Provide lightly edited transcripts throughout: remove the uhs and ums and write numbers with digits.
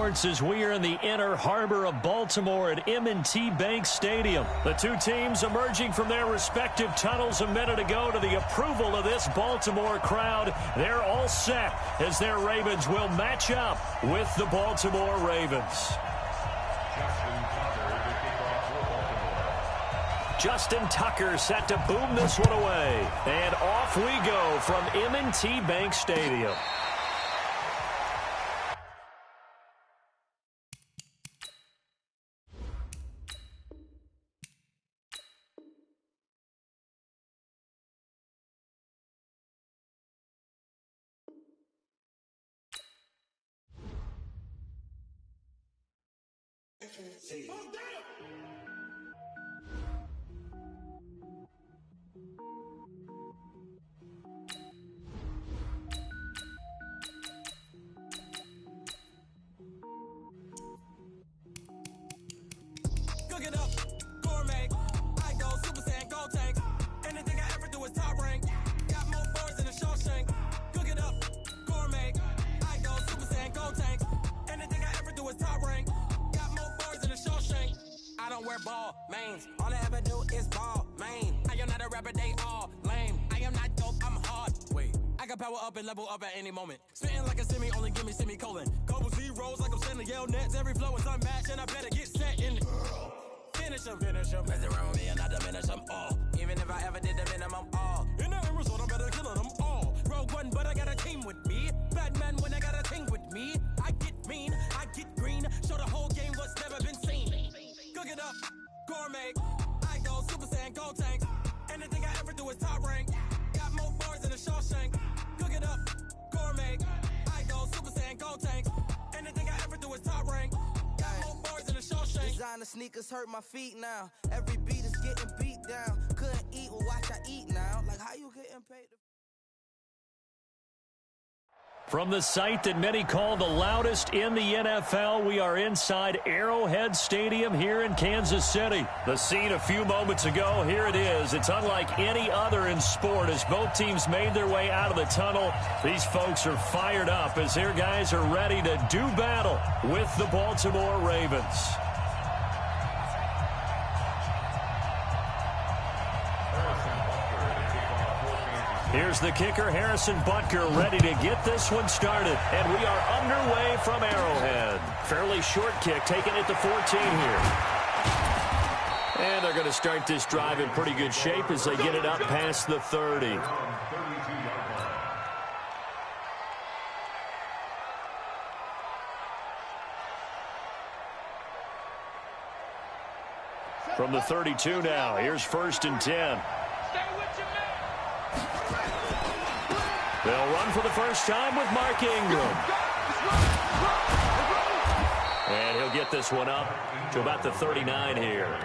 sports as we are in the inner harbor of Baltimore at M&T Bank Stadium. The two teams emerging from their respective tunnels a minute ago to the approval of this Baltimore crowd. They're all set as their Ravens will match up with the Baltimore Ravens. Justin Tucker set to boom this one away. And off we go from M&T Bank Stadium. Cook it up, gourmet. I go Super Saiyan, go tank. Anything I ever do is top rank. Got more bars than a Shawshank. Cook it up, gourmet. I go Super Saiyan, go tank. Anything I ever do is top rank. Got more bars than a Shawshank. I don't wear ball mains. All I ever do is ball main. I am not a rapper, they all lame. I am not dope, I'm hard. Wait, I can power up and level up at any moment. Spitting like a semi, only give me semicolon. Couple zeros like I'm sending yell nets. Every flow is unmatched and I better get set in. Finish them. Mess around with me and I diminish them all. Even if I ever did the minimum all. In the result, I'm better killing them all. Rogue One, but I got a team with me. Batman when I got a team with me. I get mean, I get green. Show the whole game what's never been seen. Cook it up, gourmet. I go Super Saiyan, go tank. Anything I ever do is top rank. Got more bars than a Shawshank. Cook it up, gourmet. I go Super Saiyan, go tank. Anything I ever do is top rank. Designer sneakers hurt my feet now. Every beat is getting beat down. Couldn't eat, well watch I eat now. Like how you getting paid? From the site that many call the loudest in the NFL, we are inside Arrowhead Stadium here in Kansas City. The scene a few moments ago, here it is. It's unlike any other in sport as both teams made their way out of the tunnel. These folks are fired up as their guys are ready to do battle with the Baltimore Ravens. Here's the kicker, Harrison Butker, ready to get this one started. And we are underway from Arrowhead. Fairly short kick, taking it to 14 here. And they're going to start this drive in pretty good shape as they get it up past the 30. From the 32 now, here's 1st and 10. They'll run for the first time with Mark Ingram. And he'll get this one up to about the 39 here.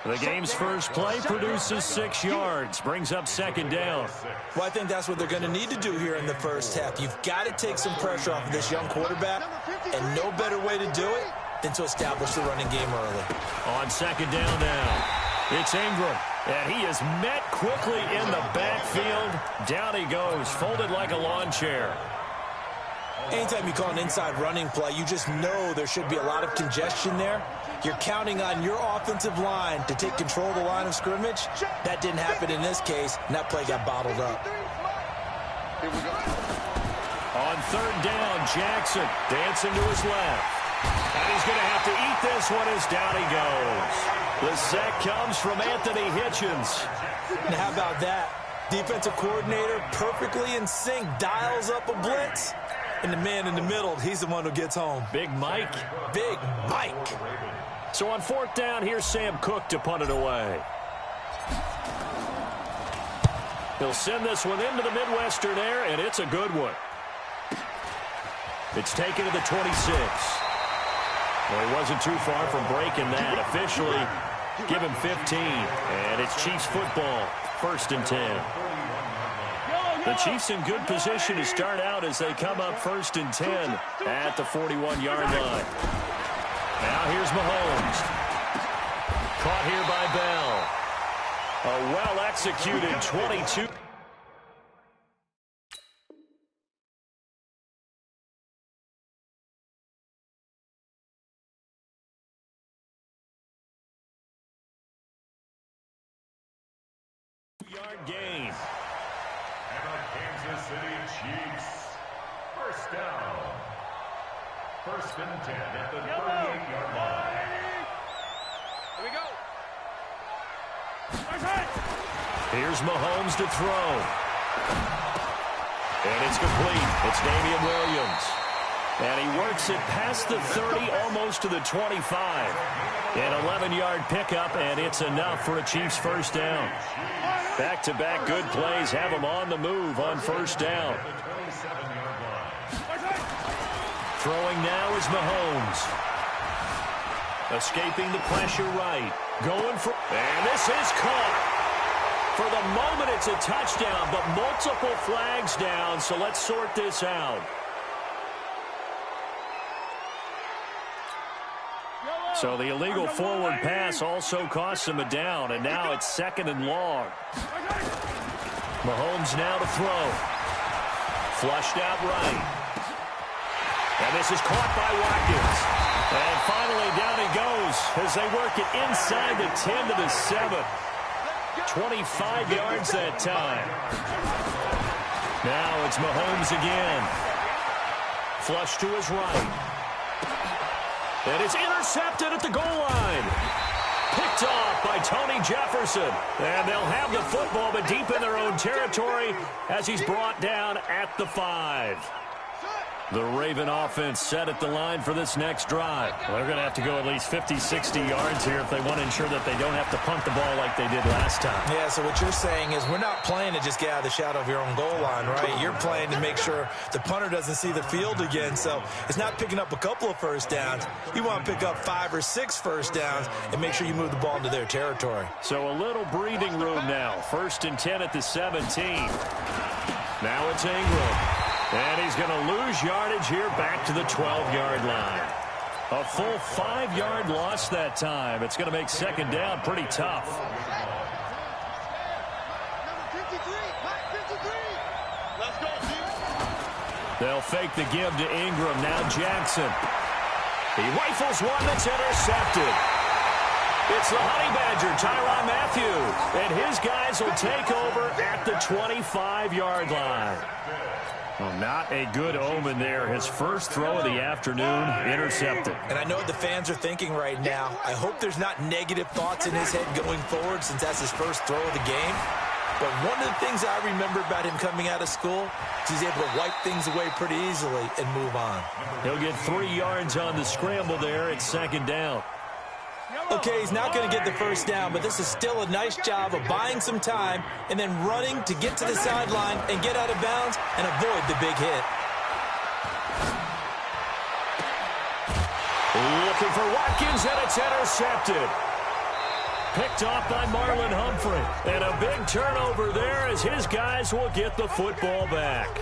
The game's first play produces 6 yards, brings up 2nd down. Well, I think that's what they're going to need to do here in the first half. You've got to take some pressure off of this young quarterback, and no better way to do it than to establish the running game early. On 2nd down now, it's Ingram. And he is met quickly in the backfield. Down he goes, folded like a lawn chair. Anytime you call an inside running play, you just know there should be a lot of congestion there. You're counting on your offensive line to take control of the line of scrimmage. That didn't happen in this case, and that play got bottled up. On 3rd down, Jackson dancing to his left. And he's going to have to eat this one as down he goes. The sack comes from Anthony Hitchens. And how about that? Defensive coordinator perfectly in sync, dials up a blitz. And the man in the middle, he's the one who gets home. Big Mike. Big Mike. So on 4th down, here's Sam Cook to punt it away. He'll send this one into the Midwestern air, and it's a good one. It's taken to the 26. Well, he wasn't too far from breaking that. Officially, give him 15. And it's Chiefs football, 1st and 10. The Chiefs in good position to start out as they come up 1st and 10 at the 41-yard line. Now here's Mahomes. Caught here by Bell. A well-executed 22. 2-yard gain. And the Kansas City Chiefs. First down. First and 10 at the 38-yard line. Here we go. Here's Mahomes to throw. And it's complete. It's Damian Williams. And he works it past the 30, almost to the 25. An 11-yard pickup, and it's enough for a Chiefs first down. Back-to-back good plays have them on the move on first down. Throwing now is Mahomes. Escaping the pressure right. Going for... And this is caught. For the moment, it's a touchdown, but multiple flags down, so let's sort this out. So the illegal forward pass also costs him a down, and now it's 2nd and long. Mahomes now to throw. Flushed out right. And this is caught by Watkins. And finally down he goes as they work it inside the 10 to the 7. 25 yards that time. Now it's Mahomes again. Flush to his right. And it's intercepted at the goal line. Picked off by Tony Jefferson. And they'll have the football, but deep in their own territory as he's brought down at the 5. The Raven offense set at the line for this next drive. Well, they're going to have to go at least 50, 60 yards here if they want to ensure that they don't have to punt the ball like they did last time. Yeah, so what you're saying is we're not playing to just get out of the shadow of your own goal line, right? You're playing to make sure the punter doesn't see the field again. So it's not picking up a couple of first downs. You want to pick up 5 or 6 first downs and make sure you move the ball into their territory. So a little breathing room now. 1st and 10 at the 17. Now it's Ingram. And he's going to lose yardage here back to the 12-yard line. A full 5-yard loss that time. It's going to make 2nd down pretty tough. They'll fake the give to Ingram. Now Jackson. He rifles one that's intercepted. It's the Honey Badger, Tyrann Mathieu. And his guys will take over at the 25-yard line. Well, not a good omen there. His first throw of the afternoon, intercepted. And I know what the fans are thinking right now. I hope there's not negative thoughts in his head going forward since that's his first throw of the game. But one of the things I remember about him coming out of school is he's able to wipe things away pretty easily and move on. He'll get 3 yards on the scramble there at 2nd down. Okay, he's not going to get the first down, but this is still a nice job of buying some time and then running to get to the sideline and get out of bounds and avoid the big hit. Looking for Watkins, and it's intercepted. Picked off by Marlon Humphrey. And a big turnover there as his guys will get the football back.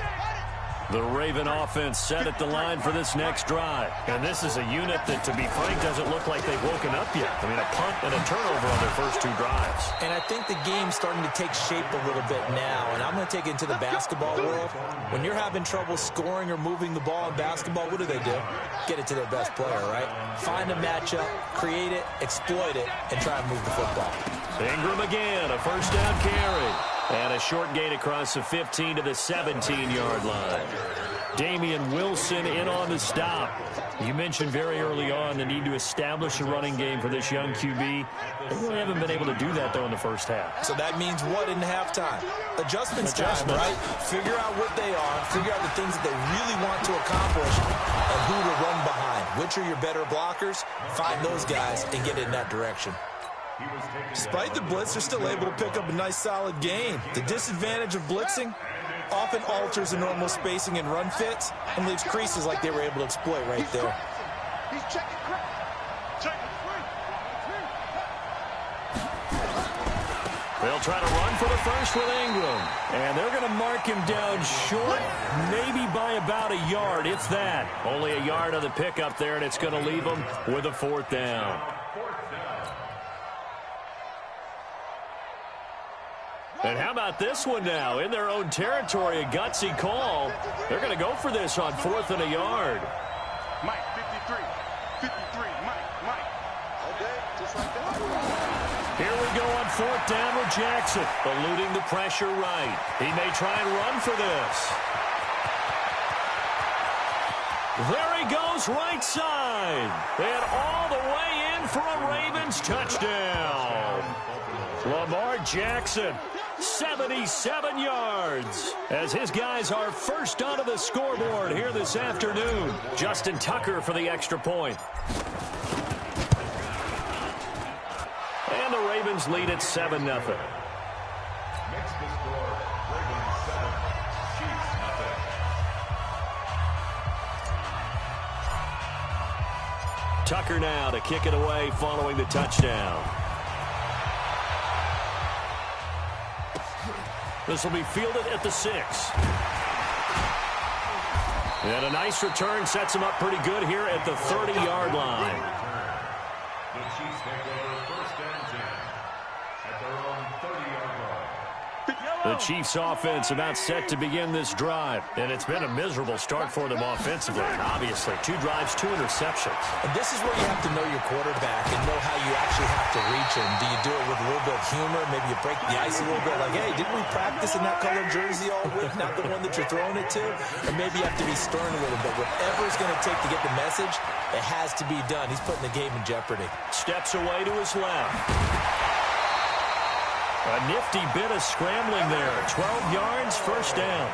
The Raven offense set at the line for this next drive. And this is a unit that, to be frank, doesn't look like they've woken up yet. I mean, a punt and a turnover on their first 2 drives. And I think the game's starting to take shape a little bit now. And I'm going to take it into the basketball world. When you're having trouble scoring or moving the ball in basketball, what do? Get it to their best player, right? Find a matchup, create it, exploit it, and try and move the football. Ingram again, a first down carry. And a short gain across the 15 to the 17-yard line. Damian Wilson in on the stop. You mentioned very early on the need to establish a running game for this young QB. They really haven't been able to do that, though, in the first half. So that means what in halftime? Adjustments time, right? Figure out what they are, figure out the things that they really want to accomplish, and who to run behind. Which are your better blockers? Find those guys and get in that direction. Despite the blitz, they're still able to pick up a nice solid gain. The disadvantage of blitzing often alters the normal spacing and run fits and leaves creases like they were able to exploit right there. He's checking. They'll try to run for the first with Ingram. And they're going to mark him down short, maybe by about a yard, if that. Only a yard on the pickup there, and it's going to leave them with a 4th down. And how about this one now? In their own territory, a gutsy call. They're going to go for this on 4th and a yard. Mike, 53, Mike. Okay, just like that. Here we go on 4th down with Jackson, eluding the pressure right. He may try and run for this. There he goes, right side. And all the way in for a Ravens touchdown. Lamar Jackson, 77 yards, as his guys are first onto the scoreboard here this afternoon. Justin Tucker for the extra point. And the Ravens lead at 7-0. Next to score, Ravens 7, Chiefs nothing. Tucker now to kick it away following the touchdown. This will be fielded at the 6. And a nice return sets him up pretty good here at the 30-yard line. The Chiefs take over 1st and 10 at their own 30-yard line. The Chiefs offense about set to begin this drive. And it's been a miserable start for them offensively. Obviously, 2 drives, 2 interceptions. And this is where you have to know your quarterback and know how you actually have to reach him. Do you do it with a little bit of humor? Maybe you break the ice a little bit. Like, hey, didn't we practice in that colored jersey all week? Not the one that you're throwing it to? Or maybe you have to be stern a little bit. Whatever it's going to take to get the message, it has to be done. He's putting the game in jeopardy. Steps away to his left. A nifty bit of scrambling there. 12 yards, 1st down.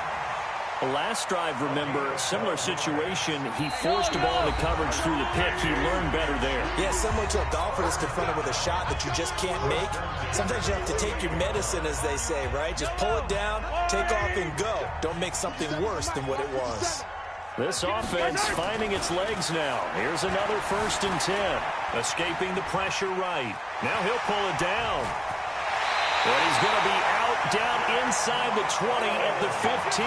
The last drive, remember, similar situation. He forced the ball into coverage through the pick. He learned better there. Yeah, similar to a golfer that's confronted with a shot that you just can't make. Sometimes you have to take your medicine, as they say, right? Just pull it down, take off, and go. Don't make something worse than what it was. This offense finding its legs now. Here's another 1st and 10. Escaping the pressure right. Now he'll pull it down. And he's going to be out down inside the 20 at the 15.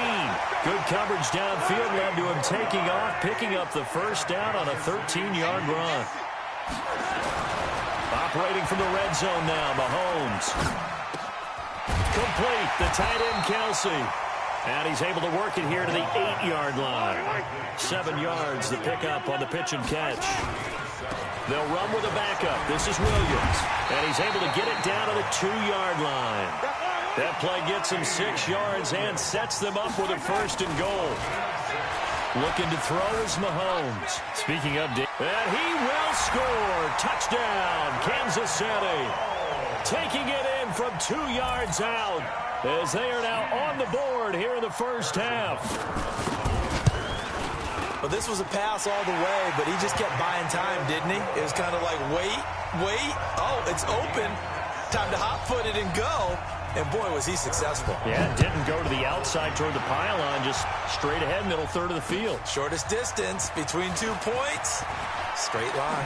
Good coverage downfield led to him taking off, picking up the 1st down on a 13-yard run. Operating from the red zone now, Mahomes. Complete, the tight end Kelsey. And he's able to work it here to the 8-yard line. 7 yards, the pickup on the pitch and catch. They'll run with a backup. This is Williams. And he's able to get it down to the 2-yard line. That play gets him 6 yards and sets them up with a 1st and goal. Looking to throw is Mahomes. Speaking of, and he will score. Touchdown, Kansas City. Taking it in from 2 yards out as they are now on the board here in the 1st half. Well, this was a pass all the way, but he just kept buying time, didn't he? It was kind of like, wait. Oh, it's open. Time to hot-foot it and go. And, boy, was he successful. Yeah, didn't go to the outside toward the pylon, just straight ahead, middle third of the field. Shortest distance between 2 points. Straight line.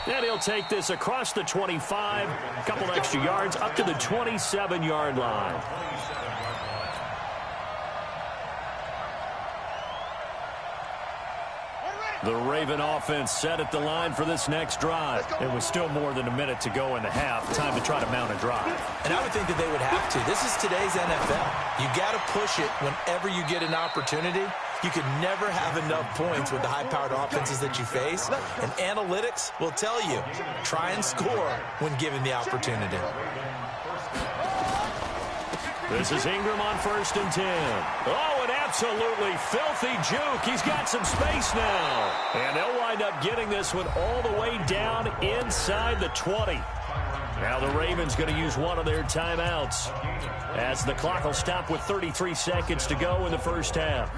And he'll take this across the 25, a couple extra yards, up to the 27-yard line. The Raven offense set at the line for this next drive. It was still more than a minute to go in the half. Time to try to mount a drive. And I would think that they would have to. This is today's NFL. You got to push it whenever you get an opportunity. You can never have enough points with the high-powered offenses that you face. And analytics will tell you, try and score when given the opportunity. This is Ingram on 1st and 10. Oh, an absolutely filthy juke. He's got some space now. And they'll wind up getting this one all the way down inside the 20. Now the Ravens going to use one of their timeouts as the clock will stop with 33 seconds to go in the 1st half.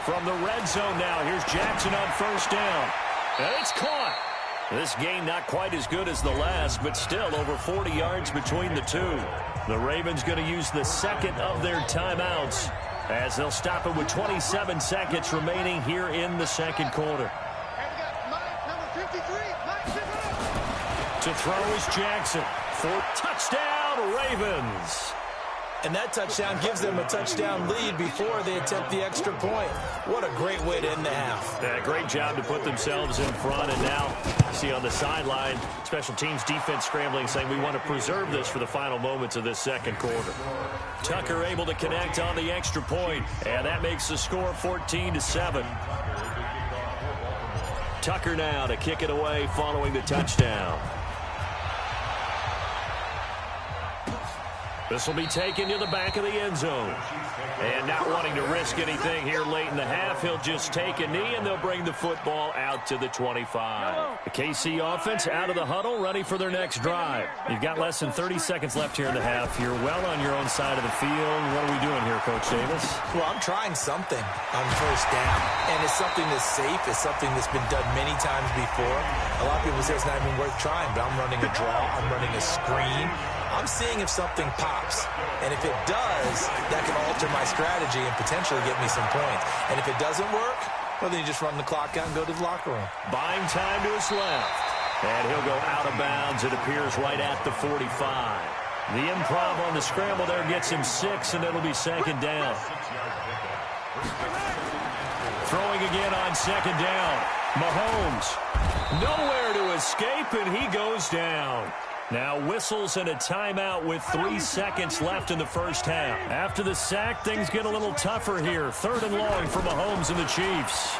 From the red zone now, here's Jackson on 1st down. And it's caught. This game not quite as good as the last, but still over 40 yards between the two. The Ravens going to use the second of their timeouts as they'll stop it with 27 seconds remaining here in the second quarter. To throw is Jackson for touchdown, Ravens. And that touchdown gives them a touchdown lead before they attempt the extra point. What a great way to end the half. Yeah, great job to put themselves in front. And now, see on the sideline, special teams defense scrambling, saying we want to preserve this for the final moments of this second quarter. Tucker able to connect on the extra point, and that makes the score 14-7. Tucker now to kick it away following the touchdown. This will be taken to the back of the end zone. And not wanting to risk anything here late in the half, he'll just take a knee, and they'll bring the football out to the 25. The KC offense out of the huddle, ready for their next drive. You've got less than 30 seconds left here in the half. You're well on your own side of the field. What are we doing here, Coach Davis? Well, I'm trying something on first down, and it's something that's safe. It's something that's been done many times before. A lot of people say it's not even worth trying, but I'm running a draw. I'm running a screen. I'm seeing if something pops, and if it does, that can alter my strategy and potentially get me some points. And if it doesn't work, well, then you just run the clock out and go to the locker room. Buying time to his left, and he'll go out of bounds. It appears right at the 45. The improv on the scramble there gets him 6, and it'll be second down. Throwing again on second down. Mahomes, nowhere to escape, and he goes down. Now whistles and a timeout with 3 seconds left in the first half. After the sack, things get a little tougher here. 3rd and long for Mahomes and the Chiefs.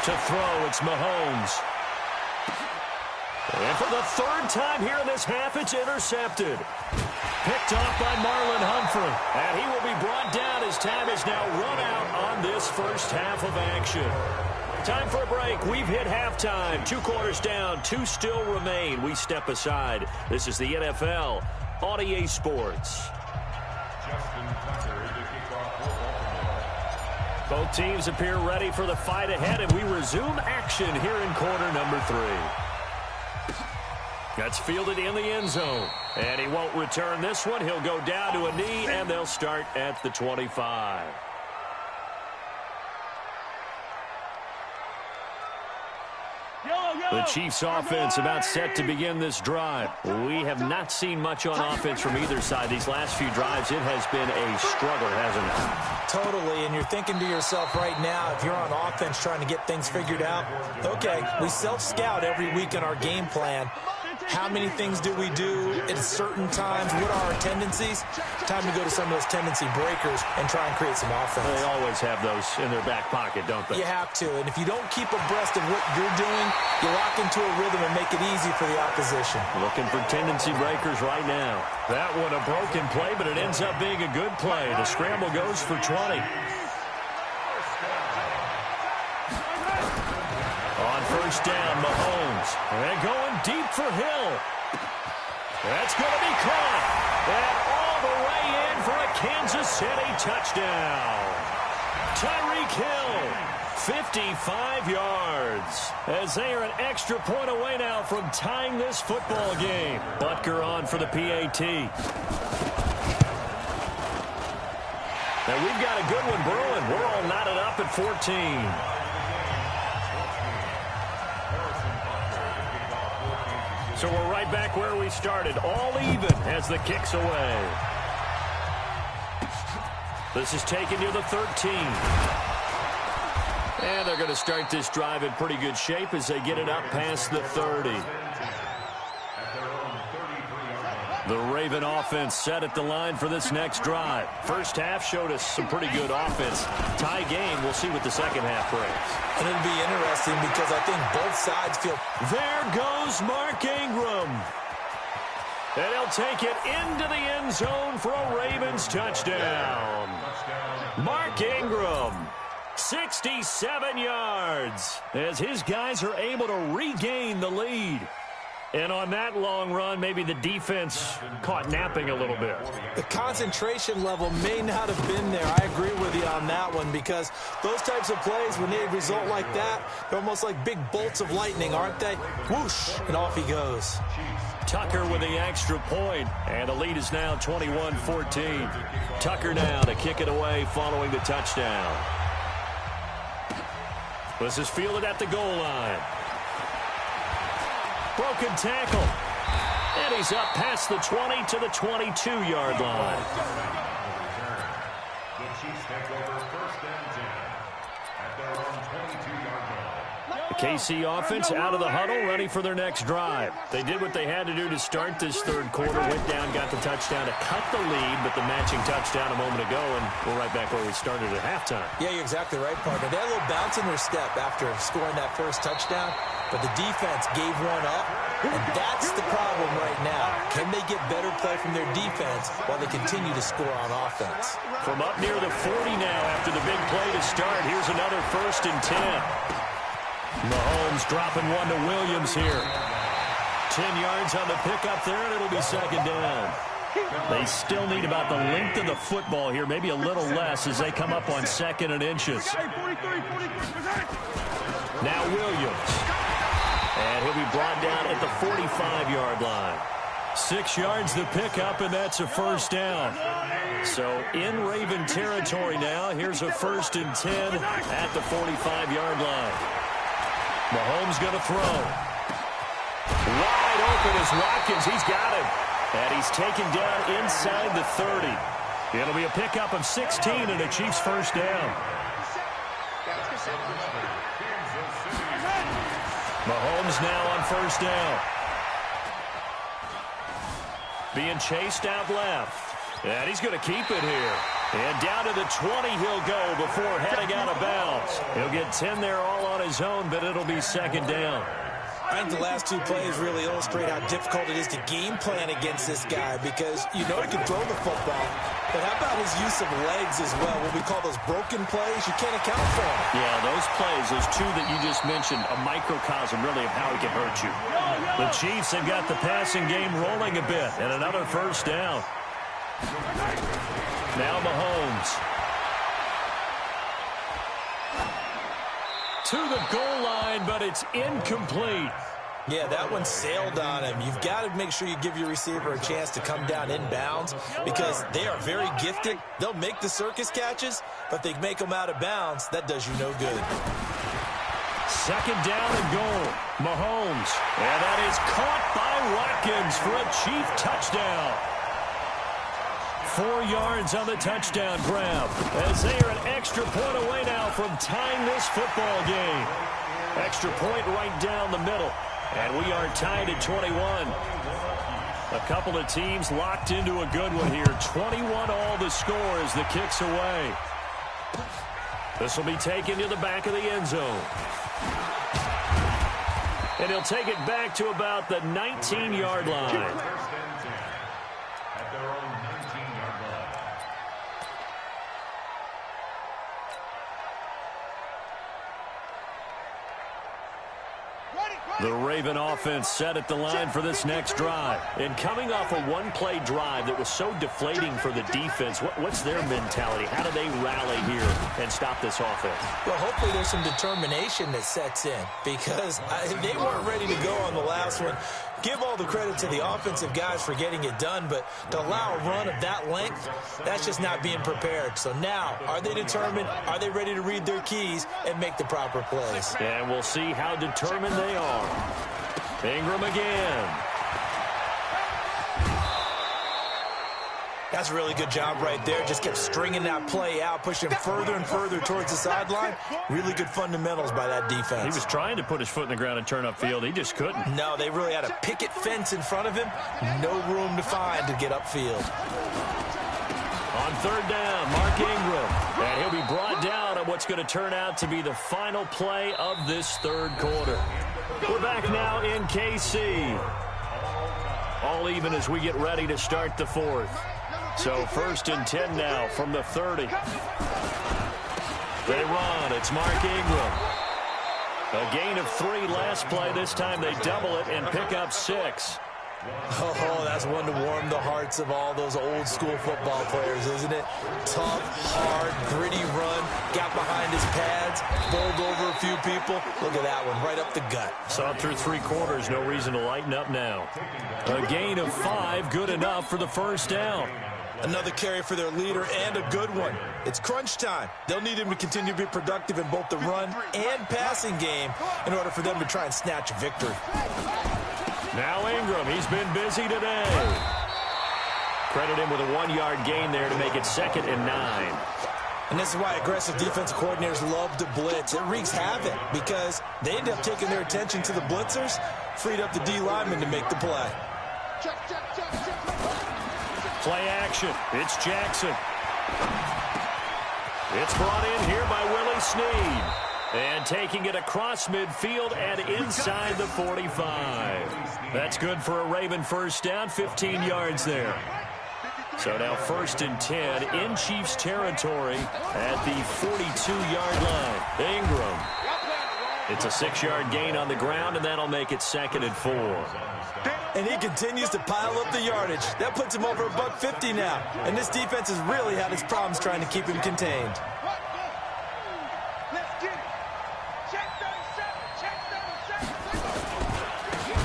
To throw, it's Mahomes. And for the 3rd time here in this half, it's intercepted. Picked off by Marlon Humphrey. And he will be brought down as time is now run out on this first half of action. Time for a break. We've hit halftime. 2 quarters down. 2 still remain. We step aside. This is the NFL on EA Sports. Both teams appear ready for the fight ahead, and we resume action here in quarter number 3. That's fielded in the end zone. And he won't return this one. He'll go down to a knee, and they'll start at the 25. The Chiefs offense about set to begin this drive. We have not seen much on offense from either side. These last few drives, it has been a struggle, hasn't it? Totally, and you're thinking to yourself right now, if you're on offense trying to get things figured out, okay, we self-scout every week in our game plan. How many things do we do at certain times? What are our tendencies? Time to go to some of those tendency breakers and try and create some offense. They always have those in their back pocket, don't they? You have to, and if you don't keep abreast of what you're doing, you lock into a rhythm and make it easy for the opposition. Looking for tendency breakers right now. That one a broken play, but it ends up being a good play. The scramble goes for 20. On first down, Mahomes. And going deep for Hill. That's going to be caught. And all the way in for a Kansas City touchdown. Tyreek Hill, 55 yards. As they are an extra point away now from tying this football game. Butker on for the PAT. Now we've got a good one brewing. We're all knotted up at 14. So we're right back where we started, all even as the kick's away. This is taken to the 13. And they're going to start this drive in pretty good shape as they get it up past the 30. The Raven offense set at the line for this next drive. First half showed us some pretty good offense. Tie game, we'll see what the second half brings. And it'll be interesting because I think both sides feel... There goes Mark Ingram. And he'll take it into the end zone for a Ravens touchdown. Mark Ingram, 67 yards, as his guys are able to regain the lead. And on that long run, maybe the defense caught napping a little bit. The concentration level may not have been there. I agree with you on that one because those types of plays, when they result like that, they're almost like big bolts of lightning, aren't they? Whoosh, and off he goes. Tucker with the extra point, and the lead is now 21-14. Tucker now to kick it away following the touchdown. This is fielded at the goal line. Broken tackle. And he's up past the 20 to the 22-yard line. The Chiefs take over first and 10 at their own 22-yard line. The KC offense out of the huddle, ready for their next drive. They did what they had to do to start this third quarter. Went down, got the touchdown to cut the lead, but the matching touchdown a moment ago, and we're right back where we started at halftime. Yeah, you're exactly right, partner. They had a little bounce in their step after scoring that first touchdown, but the defense gave one up, and that's the problem right now. Can they get better play from their defense while they continue to score on offense? From up near the 40 now after the big play to start, here's another 1st and 10. Mahomes dropping one to Williams here. 10 yards on the pickup there, and it'll be 2nd down. They still need about the length of the football here, maybe a little less as they come up on 2nd and inches. Now Williams. And he'll be brought down at the 45-yard line. 6 yards the pickup, and that's a 1st down. So in Raven territory now, here's a 1st and 10 at the 45-yard line. Mahomes going to throw. Wide open is Watkins. He's got him. And he's taken down inside the 30. It'll be a pickup of 16 and a Chiefs 1st down. Mahomes now on 1st down. Being chased out left. And he's going to keep it here. And down to the 20 he'll go before heading out of bounds. He'll get 10 there all on his own, but it'll be 2nd down. I think the last 2 plays really illustrate how difficult it is to game plan against this guy because you know he can throw the football, but how about his use of legs as well? What we call those broken plays, you can't account for them. Yeah, those plays, those 2 that you just mentioned, a microcosm really of how he can hurt you. The Chiefs have got the passing game rolling a bit, and another 1st down. Now Mahomes. To the goal line, but it's incomplete. Yeah, that one sailed on him. You've got to make sure you give your receiver a chance to come down inbounds because they are very gifted. They'll make the circus catches, but if they make them out of bounds, that does you no good. 2nd down and goal. Mahomes. And that is caught by Watkins for a Chief touchdown. 4 yards on the touchdown grab as they are an extra point away now from tying this football game. Extra point right down the middle. And we are tied at 21. A couple of teams locked into a good one here. 21 all the score as the kick's away. This will be taken to the back of the end zone. And he'll take it back to about the 19-yard line. The Raven offense set at the line for this next drive. And coming off a one-play drive that was so deflating for the defense, what's their mentality? How do they rally here and stop this offense? Well, hopefully there's some determination that sets in because they weren't ready to go on the last one. Give all the credit to the offensive guys for getting it done, but to allow a run of that length, that's just not being prepared. So now, are they determined? Are they ready to read their keys and make the proper plays? And we'll see how determined they are. Ingram again. That's a really good job right there. Just kept stringing that play out, pushing further and further towards the sideline. Really good fundamentals by that defense. He was trying to put his foot in the ground and turn upfield. He just couldn't. No, they really had a picket fence in front of him. No room to find to get upfield. On 3rd down, Mark Ingram. And he'll be brought down on what's going to turn out to be the final play of this 3rd quarter. We're back now in KC. All even as we get ready to start the 4th. So 1st and 10 now from the 30. They run. It's Mark Ingram. A gain of 3 last play. This time they double it and pick up 6. Oh, that's one to warm the hearts of all those old school football players, isn't it? Tough, hard, gritty run. Got behind his pads, bowled over a few people. Look at that one, right up the gut. Saw it through 3 quarters. No reason to lighten up now. A gain of 5, good enough for the 1st down. Another carry for their leader and a good one. It's crunch time. They'll need him to continue to be productive in both the run and passing game in order for them to try and snatch a victory. Now Ingram, he's been busy today. Credit him with a 1-yard gain there to make it 2nd and 9. And this is why aggressive defensive coordinators love to blitz. It wreaks havoc because they end up taking their attention to the blitzers, freed up the D lineman to make the play. Play action. It's Jackson. It's brought in here by Willie Snead. And taking it across midfield and inside the 45. That's good for a Raven first down, 15 yards there. So now 1st and 10 in Chiefs territory at the 42-yard line. Ingram. It's a 6-yard gain on the ground, and that'll make it 2nd and 4. And he continues to pile up the yardage. That puts him over $150 now. And this defense has really had its problems trying to keep him contained.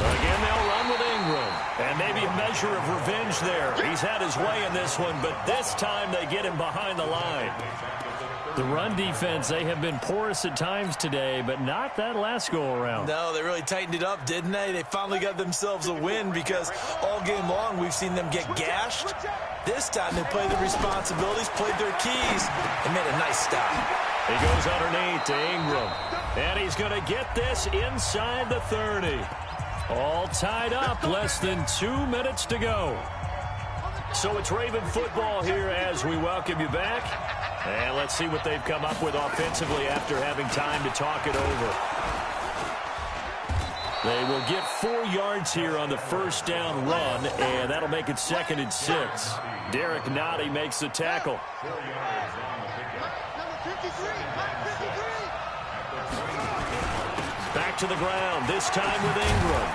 Again, they'll run with Ingram. And maybe a measure of revenge there. He's had his way in this one, but this time they get him behind the line. The run defense, they have been porous at times today, but not that last go-around. No, they really tightened it up, didn't they? They finally got themselves a win because all game long we've seen them get gashed. This time they played their responsibilities, played their keys, and made a nice stop. He goes underneath to Ingram. And he's going to get this inside the 30. All tied up, less than 2 minutes to go. So it's Raven football here as we welcome you back. And let's see what they've come up with offensively after having time to talk it over. They will get 4 yards here on the first down run, and that'll make it 2nd and 6. Derek Noddy makes the tackle. Back to the ground, this time with Ingram.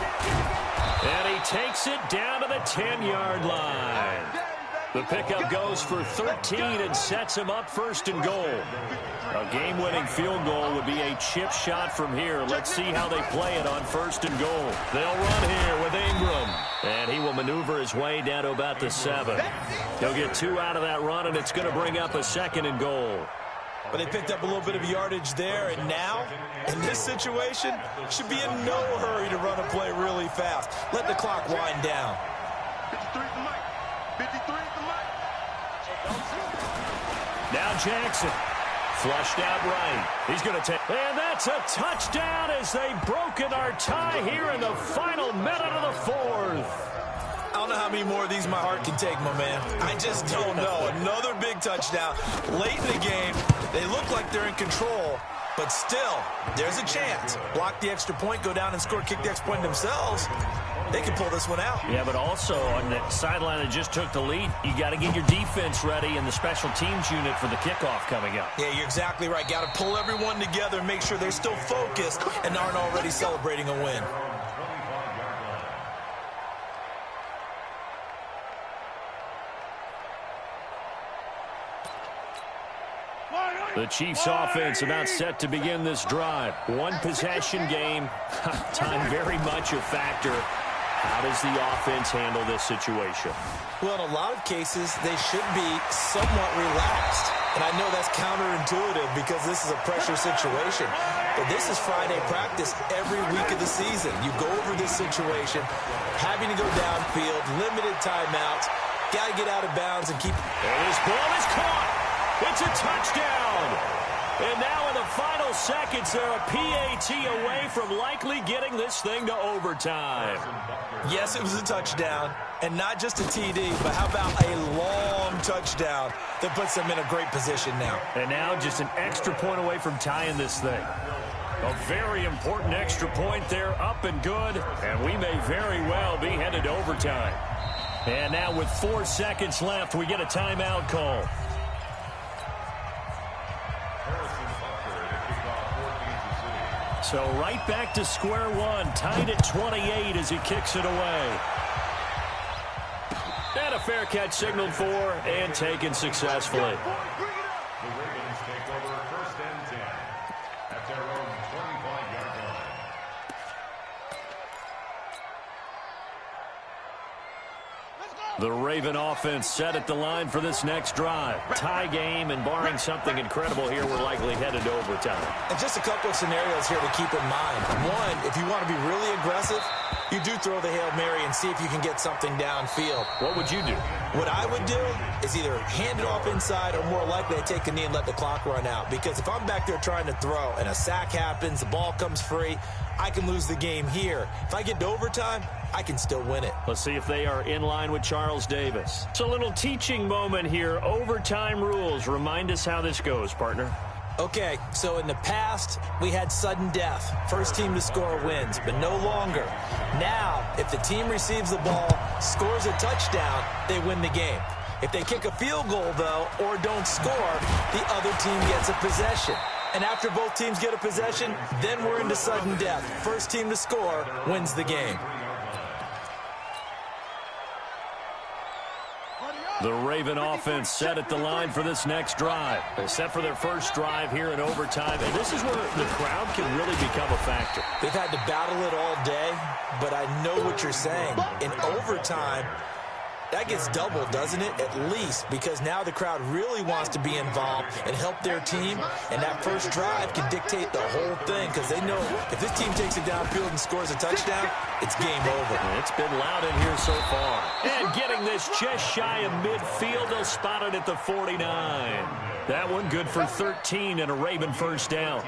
And he takes it down to the 10-yard line. The pickup goes for 13 and sets him up 1st and goal. A game-winning field goal would be a chip shot from here. Let's see how they play it on 1st and goal. They'll run here with Ingram. And he will maneuver his way down to about the 7. He'll get 2 out of that run, and it's going to bring up a 2nd and goal. But they picked up a little bit of yardage there, and now, in this situation, should be in no hurry to run a play really fast. Let the clock wind down. 53's the mic. 53's the mic. Now Jackson. Flushed out right. He's going to take... And that's a touchdown as they've broken our tie here in the final minute of the 4th. I don't know how many more of these my heart can take, my man. I just don't know. Another big touchdown late in the game. They look like they're in control, but still, there's a chance. Block the extra point, go down and score, kick the extra point themselves. They can pull this one out. Yeah, but also on the sideline that just took the lead, you got to get your defense ready and the special teams unit for the kickoff coming up. Yeah, you're exactly right. Got to pull everyone together and make sure they're still focused and aren't already celebrating a win. The Chiefs offense about set to begin this drive. One possession game. Time very much a factor. How does the offense handle this situation? Well, in a lot of cases, they should be somewhat relaxed. And I know that's counterintuitive because this is a pressure situation. But this is Friday practice every week of the season. You go over this situation, having to go downfield, limited timeouts, got to get out of bounds and keep... And his ball is caught. It's a touchdown. And now in the final seconds, they're a PAT away from likely getting this thing to overtime. Yes, it was a touchdown, and not just a TD, but how about a long touchdown that puts them in a great position now. And now just an extra point away from tying this thing. A very important extra point there, up and good, and we may very well be headed to overtime. And now with 4 seconds left, we get a timeout call. So right back to square one, tied at 28 as he kicks it away. And a fair catch signaled for and taken successfully. The Ravens take over 1st and 10 at their own 25-yard line. The Raven offense set at the line for this next drive. Tie game, and barring something incredible here, we're likely headed to overtime. And just a couple of scenarios here to keep in mind. One, if you want to be really aggressive, you do throw the Hail Mary and see if you can get something downfield. What would you do? What I would do is either hand it off inside or more likely I take a knee and let the clock run out. Because if I'm back there trying to throw and a sack happens, the ball comes free, I can lose the game here. If I get to overtime, I can still win it. Let's see if they are in line with Charles Davis. It's a little teaching moment here. Overtime rules. Remind us how this goes, partner. Okay, so in the past, we had sudden death. First team to score wins, but no longer. Now, if the team receives the ball, scores a touchdown, they win the game. If they kick a field goal, though, or don't score, the other team gets a possession. And after both teams get a possession, then we're into sudden death. First team to score wins the game. The Raven offense set at the line for this next drive. They're set for their first drive here in overtime, and this is where the crowd can really become a factor. They've had to battle it all day, but I know what you're saying. In overtime, that gets doubled, doesn't it? At least, because now the crowd really wants to be involved and help their team, and that first drive can dictate the whole thing because they know if this team takes it downfield and scores a touchdown, it's game over. It's been loud in here so far. And getting this just shy of midfield, they'll spot it at the 49. That one good for 13 and a Raven first down.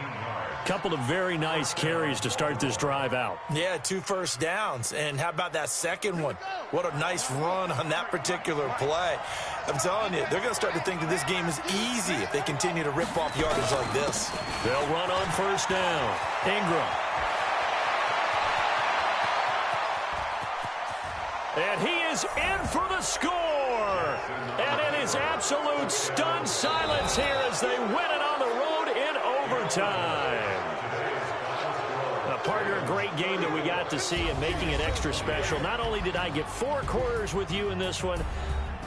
Couple of very nice carries to start this drive out. Yeah, 2 first downs. And how about that second one? What a nice run on that particular play. I'm telling you, they're going to start to think that this game is easy if they continue to rip off yardage like this. They'll run on first down. Ingram. And he is in for the score. And it is absolute stunned silence here as they win it on the road in overtime. Partner, a great game that we got to see and making it extra special. Not only did I get 4 quarters with you in this one,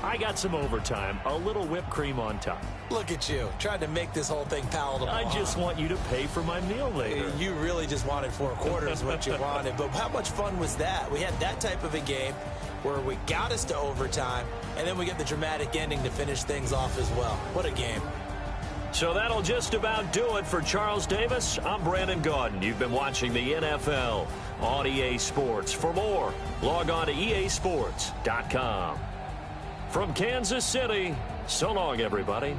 I got some overtime, a little whipped cream on top. Look at you, trying to make this whole thing palatable. I just want you to pay for my meal later. You really just wanted 4 quarters, what you wanted. But how much fun was that? We had that type of a game where we got us to overtime, and then we get the dramatic ending to finish things off as well. What a game. So that'll just about do it for Charles Davis. I'm Brandon Gaudin. You've been watching the NFL on EA Sports. For more, log on to easports.com. From Kansas City, so long, everybody.